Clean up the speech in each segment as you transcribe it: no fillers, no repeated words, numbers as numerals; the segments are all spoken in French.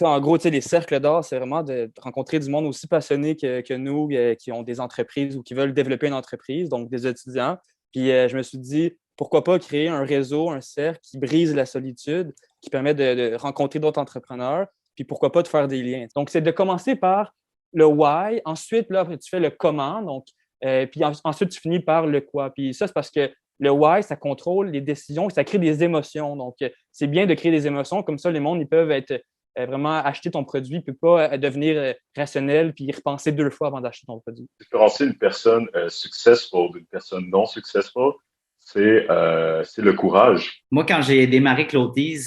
En gros, tu sais, les cercles d'or, c'est vraiment de rencontrer du monde aussi passionné que nous, qui ont des entreprises ou qui veulent développer une entreprise, donc des étudiants. Puis je me suis dit, pourquoi pas créer un réseau, un cercle qui brise la solitude, qui permet de rencontrer d'autres entrepreneurs, puis pourquoi pas de faire des liens. Donc, c'est de commencer par le why, ensuite, là, après, tu fais le comment, donc, puis ensuite, tu finis par le quoi. Puis ça, c'est parce que le why, ça contrôle les décisions et ça crée des émotions. Donc, c'est bien de créer des émotions, comme ça, les mondes, ils peuvent être vraiment acheter ton produit, puis pas devenir rationnel puis y repenser 2 fois avant d'acheter ton produit. Différencier une personne successful d'une personne non successful, c'est le courage. Moi, quand j'ai démarré Clothies,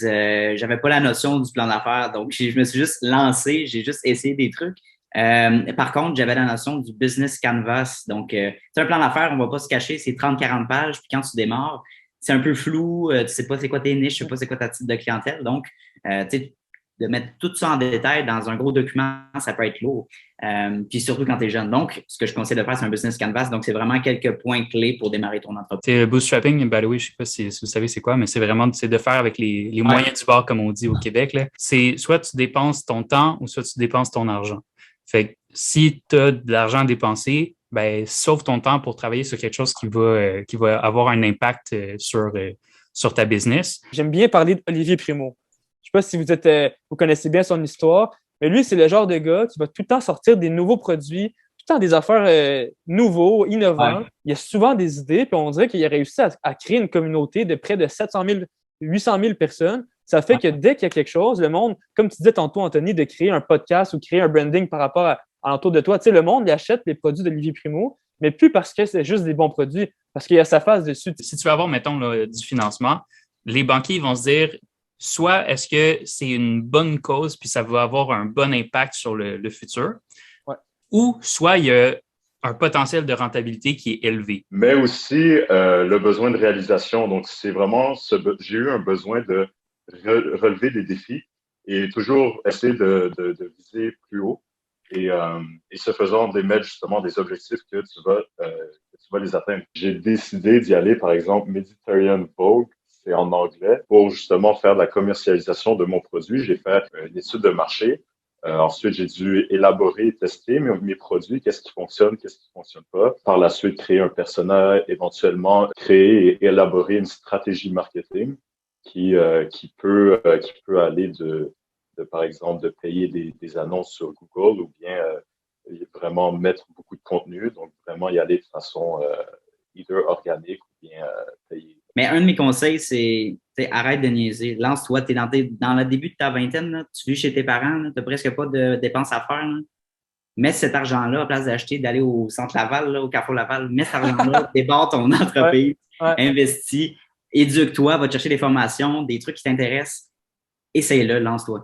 j'avais pas la notion du plan d'affaires. Donc, je me suis juste lancé, j'ai juste essayé des trucs. Par contre, j'avais la notion du business canvas. Donc, c'est un plan d'affaires, on va pas se cacher, c'est 30-40 pages. Puis quand tu démarres, c'est un peu flou, tu sais pas c'est quoi tes niches, tu sais pas c'est quoi ta type de clientèle. Donc, tu sais, de mettre tout ça en détail dans un gros document, ça peut être lourd. Puis surtout quand tu es jeune. Donc, ce que je conseille de faire, c'est un business canvas. Donc, c'est vraiment quelques points clés pour démarrer ton entreprise. C'est le bootstrapping, by the way, je sais pas si vous savez c'est quoi, mais c'est vraiment de faire avec les moyens du bord, comme on dit au Québec. Là. C'est soit tu dépenses ton temps ou soit tu dépenses ton argent. Fait que si tu as de l'argent à dépenser, ben sauve ton temps pour travailler sur quelque chose qui va avoir un impact sur ta business. J'aime bien parler d'Olivier Primo. Je ne sais pas si vous connaissez bien son histoire, mais lui, c'est le genre de gars qui va tout le temps sortir des nouveaux produits, tout le temps des affaires nouveaux, innovants. Ouais. Il y a souvent des idées, puis on dirait qu'il a réussi à créer une communauté de près de 700 000, 800 000 personnes. Ça fait que dès qu'il y a quelque chose, le monde, comme tu disais tantôt, Anthony, de créer un podcast ou créer un branding par rapport à l'entour de toi, tu sais, le monde, il achète les produits d'Olivier Primo, mais plus parce que c'est juste des bons produits, parce qu'il y a sa face dessus. Si tu veux avoir, mettons, là, du financement, les banquiers vont se dire, soit est-ce que c'est une bonne cause puis ça va avoir un bon impact sur le futur, ouais. Ou soit il y a un potentiel de rentabilité qui est élevé. Mais aussi le besoin de réalisation. Donc, c'est vraiment, j'ai eu un besoin de relever des défis et toujours essayer de viser plus haut et ce faisant d'émettre justement des objectifs que tu vas les atteindre. J'ai décidé d'y aller, par exemple, Mediterranean Vogue, c'est en anglais, pour justement faire de la commercialisation de mon produit. J'ai fait une étude de marché. Ensuite, j'ai dû élaborer et tester mes produits, qu'est-ce qui fonctionne pas. Par la suite, créer un persona, éventuellement créer et élaborer une stratégie marketing qui peut aller de par exemple, de payer des annonces sur Google ou bien vraiment mettre beaucoup de contenu. Donc, vraiment y aller de façon either organique ou bien payée. Mais un de mes conseils, c'est arrête de niaiser. Lance-toi. Tu es dans le début de ta vingtaine, là, tu vis chez tes parents, tu n'as presque pas de dépenses à faire. Là. Mets cet argent-là, à place d'aller au Centre Laval, là, au Carrefour Laval, mets cet argent-là, débarre ton entreprise, investis, éduque-toi, va te chercher des formations, des trucs qui t'intéressent. Essaye-le, lance-toi.